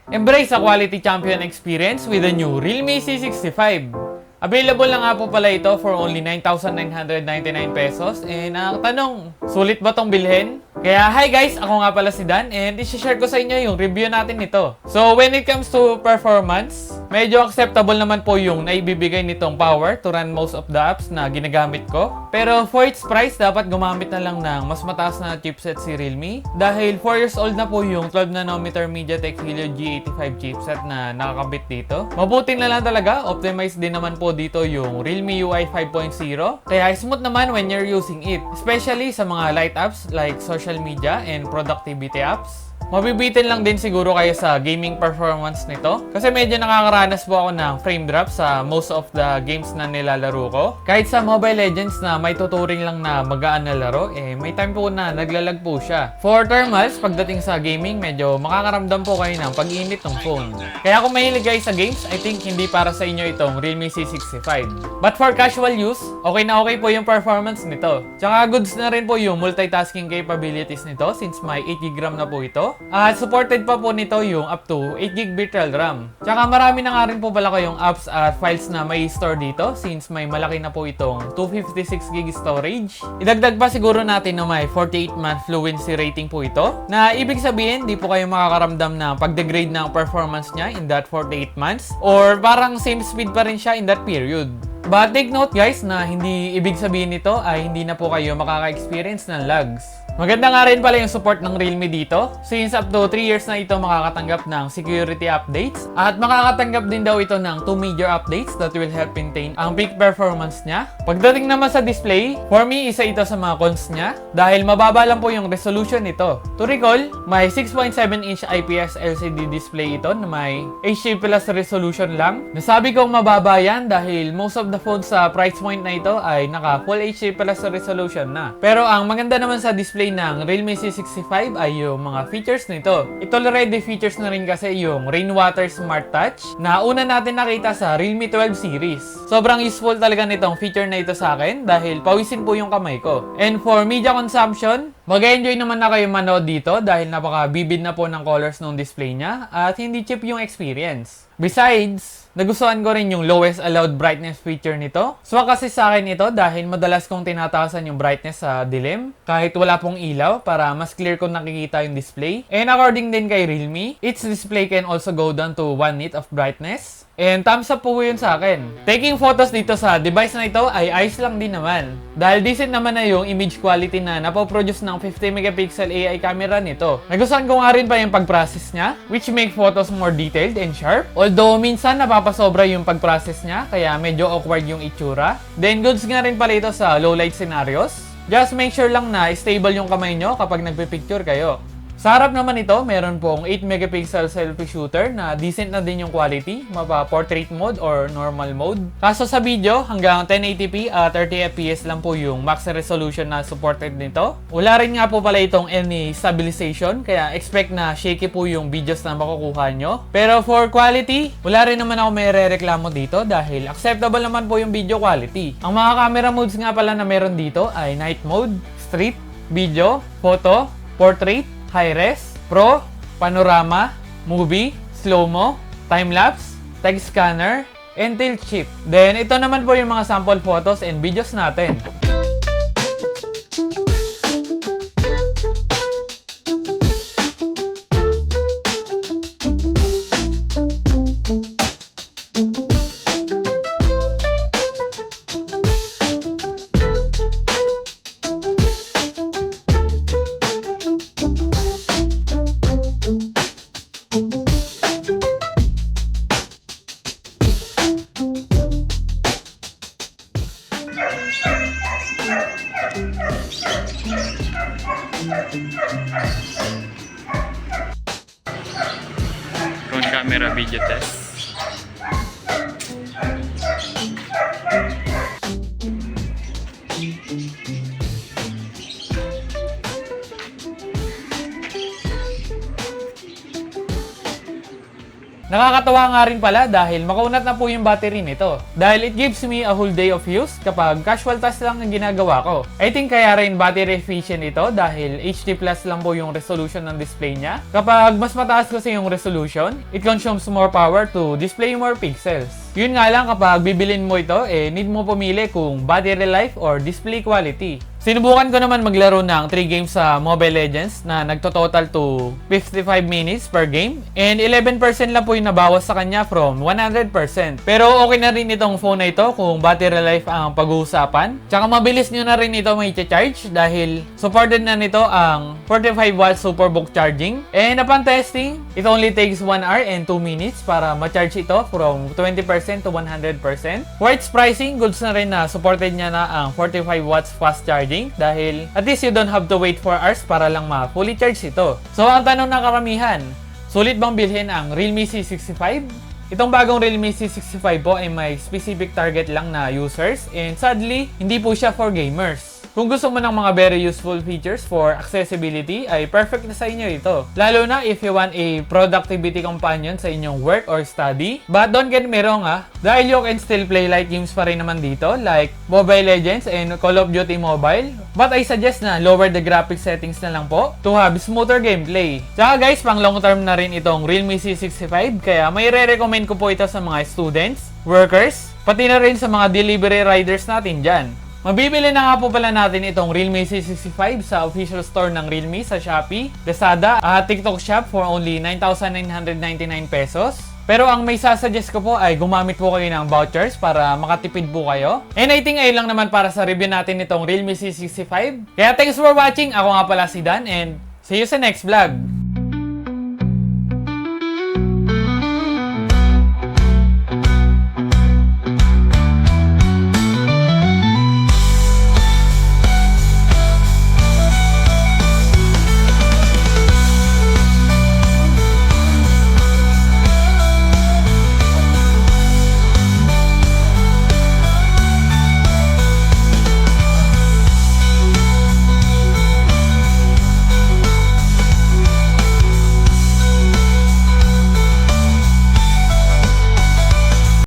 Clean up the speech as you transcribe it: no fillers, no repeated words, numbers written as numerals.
Embrace a quality champion experience with the new Realme C65. Available na nga po pala ito for only 9,999 pesos. And ang tanong, sulit ba tong bilhin? Kaya hi guys, ako nga pala si Dan and i-share ko sa inyo yung review natin nito. So when it comes to performance, medyo acceptable naman po yung naibibigay nitong power to run most of the apps na ginagamit ko. Pero for its price, dapat gumamit na lang ng mas mataas na chipset si Realme. Dahil 4 years old na po yung 12nm MediaTek Helio G85 chipset na nakakabit dito. Mabuti na lang talaga, optimized din naman po dito yung Realme UI 5.0. Kaya smooth naman when you're using it. Especially sa mga light apps like social media and productivity apps. Mabibitin lang din siguro kayo sa gaming performance nito. Kasi medyo nakakaranas po ako ng frame drop sa most of the games na nilalaro ko. Kahit sa Mobile Legends na may tuturing lang na magaan na laro, may time po na naglalag po siya. For thermals, pagdating sa gaming, medyo makakaramdam po kayo ng pag-init ng phone. Kaya kung mahilig kayo sa games, I think hindi para sa inyo itong Realme C65. But for casual use, okay na okay po yung performance nito. Tsaka goods na rin po yung multitasking capabilities nito since may 8GB RAM na po ito. At supported pa po nito yung up to 8GB virtual RAM. Tsaka marami na nga rin po pala kayong apps at files na may store dito since may malaki na po itong 256GB storage. Idagdag pa siguro natin na may 48-month fluency rating po ito. Na ibig sabihin, di po kayo makakaramdam ng pag-degrade ng performance niya in that 48 months. Or parang same speed pa rin siya in that period. But take note guys na hindi ibig sabihin nito ay hindi na po kayo makaka-experience ng lags. Maganda nga rin pala yung support ng Realme dito since up to 3 years na ito makakatanggap ng security updates at makakatanggap din daw ito ng 2 major updates that will help maintain ang peak performance niya. Pagdating naman sa display, for me isa ito sa mga cons niya dahil mababa lang po yung resolution nito. To recall, may 6.7-inch IPS LCD display ito na may HD Plus resolution lang. Nasabi kong mababa yan dahil most of the phones sa price point na ito ay naka Full HD Plus resolution na. Pero ang maganda naman sa display ng Realme C65 ay yung mga features nito. Ito already features na rin kasi yung Rainwater Smart Touch na una natin nakita sa Realme 12 series. Sobrang useful talaga nitong feature na ito sa akin dahil pawisin po yung kamay ko. And for media consumption, mag-enjoy naman na kayo manood dito dahil napaka-vivid na po ng colors ng display niya at hindi cheap yung experience. Besides, nagustuhan ko rin yung lowest allowed brightness feature nito. Swak kasi sa akin ito dahil madalas kong tinataasan yung brightness sa dilim kahit wala pong ilaw para mas clear kong nakikita yung display. And according din kay Realme, its display can also go down to 1 nit of brightness. And thumbs up po yun sa akin. Taking photos dito sa device na ito ay ayos lang din naman. Dahil decent naman na yung image quality na napoproduce ng 50MP AI camera nito. Nagustuhan ko nga rin pa yung pag-process niya, which make photos more detailed and sharp. Although minsan napapasobra yung pag-process niya, kaya medyo awkward yung itsura. Then goods nga rin pala ito sa low light scenarios. Just make sure lang na stable yung kamay nyo kapag nagpipicture kayo. Sa harap naman ito, meron pong 8MP selfie shooter na decent na din yung quality, mapa portrait mode or normal mode. Kaso sa video, hanggang 1080p at 30fps lang po yung max resolution na supported nito. Wala rin nga po pala itong any stabilization, kaya expect na shaky po yung videos na makukuha nyo. Pero for quality, wala rin naman ako may rereklamo dito dahil acceptable naman po yung video quality. Ang mga camera modes nga pala na meron dito ay night mode, street, video, photo, portrait, high-res, pro, panorama, movie, slow-mo, time-lapse, text scanner, and tilt shift. Then, ito naman po yung mga sample photos and videos natin. Front camera video test. Nakakatawa nga rin pala dahil makaunat na po yung battery nito. Dahil it gives me a whole day of use kapag casual task lang ang ginagawa ko. I think kaya rin battery efficient ito dahil HD Plus lang po yung resolution ng display niya. Kapag mas mataas kasi yung resolution, it consumes more power to display more pixels. Yun nga lang kapag bibilin mo ito, need mo pumili kung battery life or display quality. Sinubukan ko naman maglaro ng 3 games sa Mobile Legends na nagtototal to 55 minutes per game and 11% lang po yung nabawas sa kanya from 100%. Pero okay na rin itong phone na ito kung battery life ang pag-uusapan. Tsaka mabilis nyo na rin ito may charge dahil supported na nito ang 45 watts Superbook charging. And upon testing, it only takes 1 hour and 2 minutes para ma-charge ito from 20% to 100%. For its pricing, goods na rin na supported niya na ang 45 watts fast charging dahil at least you don't have to wait 4 hours para lang ma-fully charge ito. So ang tanong ng karamihan, sulit bang bilhin ang Realme C65? Itong bagong Realme C65 po ay may specific target lang na users and sadly, hindi po siya for gamers. Kung gusto mo ng mga very useful features for accessibility, ay perfect na sa inyo ito. Lalo na if you want a productivity companion sa inyong work or study. But don't get me wrong dahil you can still play light games pa rin naman dito like Mobile Legends and Call of Duty Mobile. But I suggest na lower the graphics settings na lang po to have smoother gameplay. Tsaka guys, pang long term na rin itong Realme C65 kaya may re-recommend ko po ito sa mga students, workers, pati na rin sa mga delivery riders natin dyan. Mabibili na nga po pala natin itong Realme C65 sa official store ng Realme sa Shopee, Lazada at TikTok Shop for only 9,999 pesos. Pero ang may sasuggest ko po ay gumamit po kayo ng vouchers para makatipid po kayo. And I think ayun lang naman para sa review natin itong Realme C65. Kaya thanks for watching. Ako nga pala si Dan and see you sa next vlog.